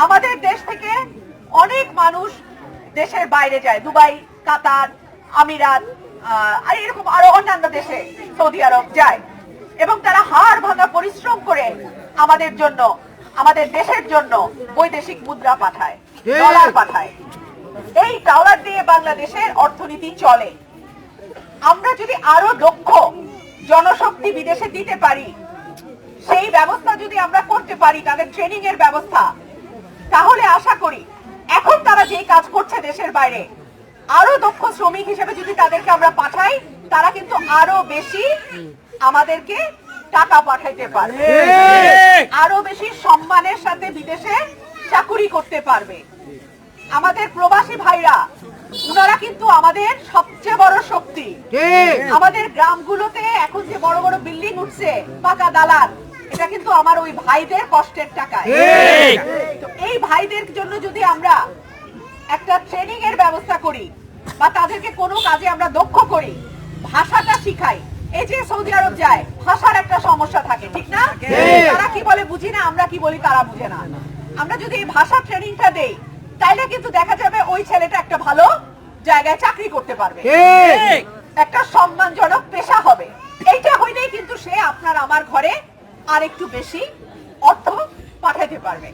আমাদের দেশ থেকে অনেক মানুষ দেশের বাইরে যায়, দুবাই, কাতার, আমিরাত আর এরকম আরো অন্যান্য দেশে, সৌদি আরব যায় এবং তারা হাড় ভাঙা পরিশ্রম করে আমাদের জন্য, আমাদের দেশের জন্য বৈদেশিক মুদ্রা পাঠায়, ডলার পাঠায়। এই ডলার দিয়ে বাংলাদেশের অর্থনীতি চলে। আমরা যদি আরো দক্ষ জনশক্তি বিদেশে দিতে পারি, সেই ব্যবস্থা যদি আমরা করতে পারি, তাদের ট্রেনিং এর ব্যবস্থা, তাহলে আশা করি এখন তারা যে কাজ করছে দেশের বাইরে, আরো দক্ষ শ্রমিক হিসেবে যদি তাদেরকে আমরা পাঠাই, তারা কিন্তু আরো বেশি আমাদেরকে টাকা পাঠাইতে পারবে, আরো বেশি সম্মানের সাথে বিদেশে চাকুরি করতে পারবে। আমাদের প্রবাসী ভাইরা, ওনারা কিন্তু আমাদের সবচেয়ে বড় শক্তি। আমাদের গ্রামগুলোতে এখন যে বড় বড় বিল্ডিং উঠছে, পাকা দালান, এটা কিন্তু আমার ওই ভাইদের কষ্টের টাকা। এই ভাইদের জন্য যদি আমরা একটা ট্রেনিং এর ব্যবস্থা করি বা তাদেরকে কোনো কাজে আমরা দক্ষ করি, ভাষাটা শিখাই। এই যে সৌদি আরব যায়, ভাষার একটা সমস্যা থাকে, ঠিক না? তারা কি বলে বুঝি না, আমরা কি বলি তারা বুঝে না। আমরা যদি এই ভাষা ট্রেনিংটা দেই, তাইলে কিন্তু দেখা যাবে ওই ছেলেটা একটা ভালো জায়গায় চাকরি করতে পারবে, একটা সম্মানজনক পেশা হবে। এইটা হইলেই কিন্তু সে আপনার আমার ঘরে আর একটু বেশি অর্থ পাঠাতে পারবে।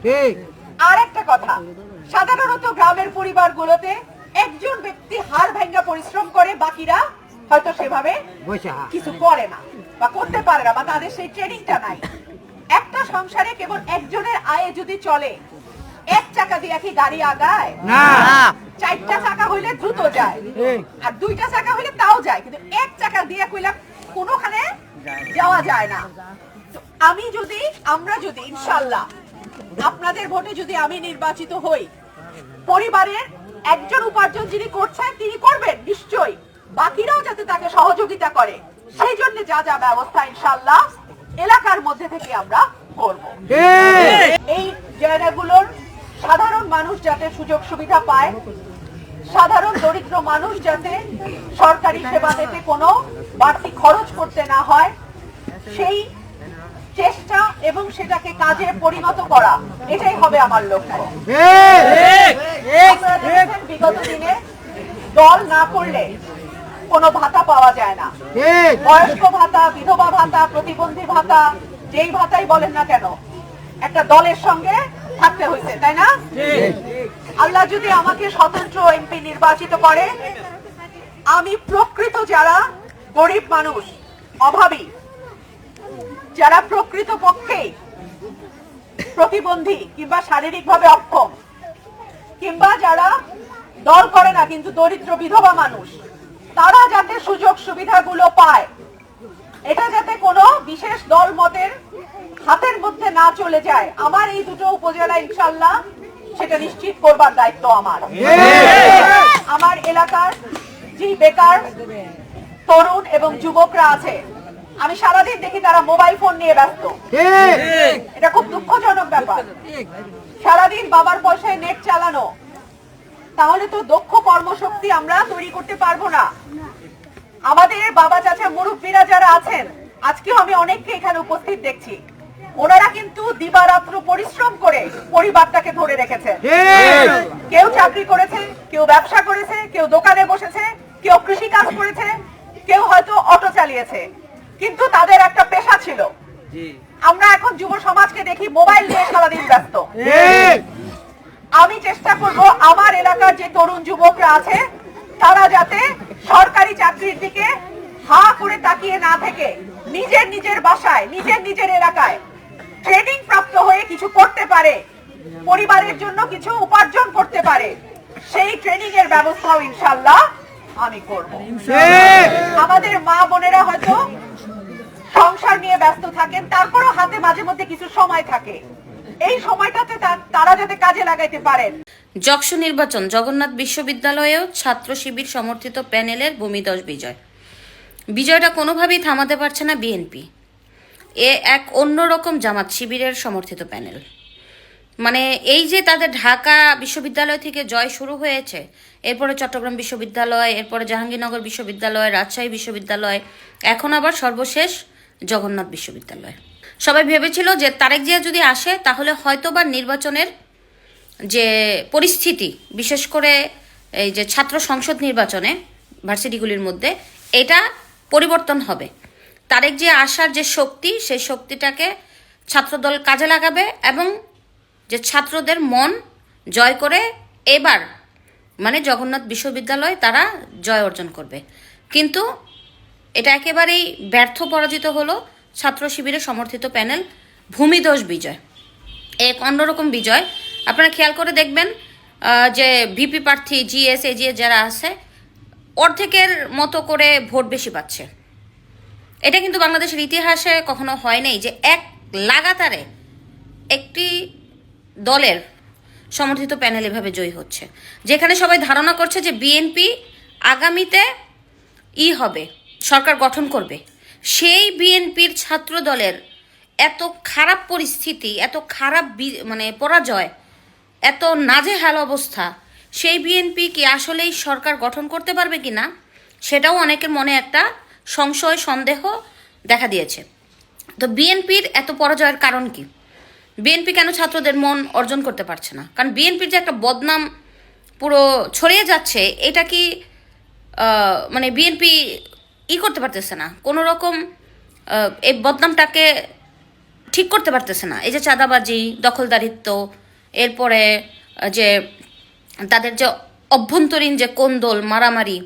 আর একটা কথা, সাধারণত গ্রামের পরিবারগুলোতে একজন ব্যক্তি হাড় ভাঙা পরিশ্রম করে, বাকিরা হয়তো সেভাবে কিছু করে না বা করতে পারে না, বা তাদের সেই ট্রেনিংটা নাই। একটা সংসারে কেবল একজনের আয়ে যদি চলে, এক চাকা দিয়ে কি গাড়ি আগায়? না। চারটা চাকা হইলে দ্রুত যায়, আর দুইটা চাকা হইলে তাও যায়, কিন্তু এক চাকা দিয়ে কইলা কোনোখানে যাওয়া যায় না। আমরা যদি ইনশাআল্লাহ আপনাদের ভোটে যদি আমি নির্বাচিত হই, পরিবারের একজন উপার্জন যিনি করছেন তিনি করবেন নিশ্চয়ই, বাকিরাও যাতে তাকে সহযোগিতা করে, সেই জন্য যা যা ব্যবস্থা ইনশাআল্লাহ এলাকার মধ্যে থেকে আমরা করব। এই জায়গাগুলোর সাধারণ মানুষ যাতে সুযোগ সুবিধা পায়, সাধারণ দরিদ্র মানুষ যাতে সরকারি সেবা পেতে কোনো বাড়তি খরচ করতে না হয়, সেই চেষ্টা এবং সেটাকে কাজে পরিণত করা, এটাই হবে আমার লক্ষ্য। বিগত দিনে দল না করলে কোনো ভাতা পাওয়া যায় না। বয়স্ক ভাতা, বিধবা ভাতা, প্রতিবন্ধী ভাতা, যেই ভাতাই বলেন না কেন, একটা দলের সঙ্গে থাকতে হয়েছে, তাই না? আল্লাহ যদি আমাকে স্বতন্ত্র এমপি নির্বাচিত করে, আমি প্রকৃত যারা গরিব মানুষ, অভাবী, যারা প্রকৃত পক্ষে প্রতিবন্ধী কিংবা শারীরিকভাবে অক্ষম, কিংবা যারা দল করে না কিন্তু দরিদ্র বিধবা মানুষ, তারা যাতে সুযোগ সুবিধাগুলো পায়, এটা যাতে কোনো বিশেষ দল মতের হাতের মধ্যে না চলে যায়, আমার এই দুটো উপজেলা ইনশাআল্লাহ সেটা নিশ্চিত করবার দায়িত্ব আমার। আমার এলাকার যে বেকার তরুণ এবং যুবকরা আছে, আমি সারাদিন দেখি তারা মোবাইল ফোন নিয়ে ব্যস্ত। এটা খুব দুঃখজনক ব্যাপার। সারাদিন বাবার পয়সায় নেট চালানো, তাহলে তো দক্ষ কর্মশক্তি আমরা তৈরি করতে পারবো না। আমাদের বাবা চাচা মুরব্বীরা যারা আছেন, আজকেও আমি অনেককে এখানে উপস্থিত দেখছি, ওনারা কিন্তু দিবারাত্র পরিশ্রম করে পরিবারটাকে ধরে রেখেছেন। কেউ চাকরি করেছে, কেউ ব্যবসা করেছে, কেউ দোকানে বসেছে, কেউ কৃষি কাজ করেছে, কেউ হয়তো অটো চালিয়েছে, কিন্তু তাদের একটা পেশা ছিল। আমরা এখন যুব সমাজকে দেখি মোবাইল নিয়ে সারাদিন ব্যস্ত। আমি চেষ্টা করব আমার এলাকার যে তরুণ যুবকরা আছে, তারা যাতে সরকারি চাকরির দিকে হা করে তাকিয়ে না থেকে নিজের নিজের বাসায়, নিজের নিজের এলাকায় ট্রেনিং প্রাপ্ত হয়ে কিছু করতে পারে, পরিবারের জন্য কিছু উপার্জন করতে পারে, সেই ট্রেনিং এর ব্যবস্থাও ইনশাআল্লাহ আমি করব। আমাদের মা বোনেরা হয়তো সংসার নিয়ে ব্যস্ত থাকেন, তারপরও হাতে মাঝে মধ্যে কিছু সময় থাকে, এই সময়টাতে তারা যাতে কাজে লাগাইতে পারেন। যক্ষু নির্বাচন, জগন্নাথ বিশ্ববিদ্যালয়েও ছাত্র শিবির সমর্থিত প্যানেলের ভূমিদশ বিজয়। বিজয়টা কোনোভাবেই থামাতে পারছে না বিএনপি। এ এক অন্যরকম জামাত শিবিরের সমর্থিত প্যানেল। মানে এই যে তাদের ঢাকা বিশ্ববিদ্যালয় থেকে জয় শুরু হয়েছে, এরপরে চট্টগ্রাম বিশ্ববিদ্যালয়, এরপরে জাহাঙ্গীরনগর বিশ্ববিদ্যালয়, রাজশাহী বিশ্ববিদ্যালয়, এখন আবার সর্বশেষ জগন্নাথ বিশ্ববিদ্যালয়ে। সবাই ভেবেছিল যে তারেক জিয়া যদি আসে তাহলে হয়তোবা নির্বাচনের যে পরিস্থিতি, বিশেষ করে এই যে ছাত্র সংসদ নির্বাচনে ভার্সিটিগুলির মধ্যে, এটা পরিবর্তন হবে। তারেক জিয়া আসার যে শক্তি, সেই শক্তিটাকে ছাত্রদল কাজে লাগাবে এবং যে ছাত্রদের মন জয় করে এবার মানে জগন্নাথ বিশ্ববিদ্যালয় তারা জয় অর্জন করবে। কিন্তু এটা একেবারেই ব্যর্থ পরাজিত হলো ছাত্র শিবিরের সমর্থিত প্যানেল ভূমিধস বিজয়। এক অন্যরকম বিজয়। আপনারা খেয়াল করে দেখবেন যে ভিপি প্রার্থী জিএস এজিএস যারা আছে অর্ধেকের মতো করে ভোট বেশি পাচ্ছে। এটা কিন্তু বাংলাদেশের ইতিহাসে কখনো হয় নাই যে এক লাগাতারে একটি দলের সমর্থিত প্যানেল এভাবে জয়ী হচ্ছে, যেখানে সবাই ধারণা করছে যে বিএনপি আগামীতে হবে, সরকার গঠন করবে। সেই বিএনপির ছাত্র দলের এত খারাপ পরিস্থিতি, এত খারাপ মানে পরাজয়, এত নাজেহাল অবস্থা, সেই বিএনপি কি আসলেই সরকার গঠন করতে পারবে কি না, সেটাও অনেকের মনে একটা সংশয় সন্দেহ দেখা দিয়েছে। তো বিএনপির এত পরাজয়ের কারণ কি? বিএনপি কেন ছাত্রদের মন অর্জন করতে পারছে না? কারণ বিএনপির যে একটা বদনাম পুরো ছড়িয়ে যাচ্ছে, এটা কি মানে বিএনপি করতে পারতেছে না, কোনো রকম এই বদনামটাকে ঠিক করতে পারতেছে না। এই যে চাঁদাবাজি, দখলদারিত্ব, এরপরে যে তাদের যে অভ্যন্তরীণ যে কোন্দল, মারামারি,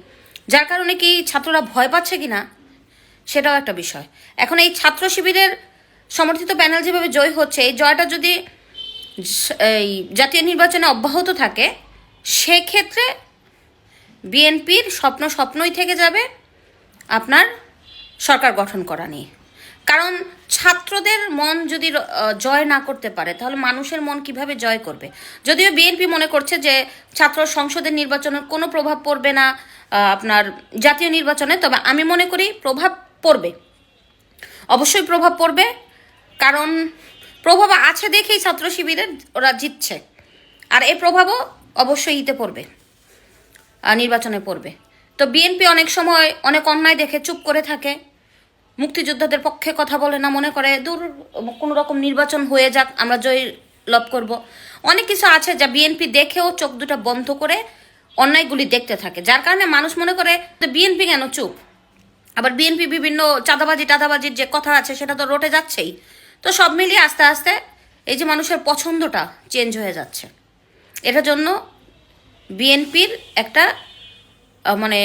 যার কারণে কি ছাত্ররা ভয় পাচ্ছে কি না, সেটাও একটা বিষয়। এখন এই ছাত্র শিবিরের সমর্থিত প্যানেল যেভাবে জয় হচ্ছে, এই জয়টা যদি এই জাতীয় নির্বাচনে অব্যাহত থাকে, সেক্ষেত্রে বিএনপির স্বপ্নই থেকে যাবে আপনার সরকার গঠন করা নিয়ে। কারণ ছাত্রদের মন যদি জয় না করতে পারে, তাহলে মানুষের মন কিভাবে জয় করবে? যদিও বিএনপি মনে করছে যে ছাত্র সংসদের নির্বাচনের কোনো প্রভাব পড়বে না আপনার জাতীয় নির্বাচনে, তবে আমি মনে করি প্রভাব পড়বে, অবশ্যই প্রভাব পড়বে। কারণ প্রভাব আছে দেখেই ছাত্র শিবিরের ওরা জিতছে, আর এই প্রভাবও অবশ্যই পড়বে, নির্বাচনে পড়বে। তো বিএনপি অনেক সময় অনেক অন্যায় দেখে চুপ করে থাকে, মুক্তিযোদ্ধাদের পক্ষে কথা বলে না, মনে করে দূর কোনো রকম নির্বাচন হয়ে যাক, আমরা জয় লাভ করব। অনেক কিছু আছে যা বিএনপি দেখেও চোখ দুটো বন্ধ করে অন্যায়গুলি দেখতে থাকে, যার কারণে মানুষ মনে করে বিএনপি কেন চুপ। আবার বিএনপি বিভিন্ন টাদাবাজির যে কথা আছে সেটা তো রটে যাচ্ছেই। তো সব মিলিয়ে আস্তে আস্তে এই যে মানুষের পছন্দটা চেঞ্জ হয়ে যাচ্ছে, এটার জন্য বিএনপির একটা মানে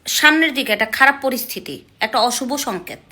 সামনের দিকে একটা খারাপ পরিস্থিতি, একটা অশুভ সংকেত।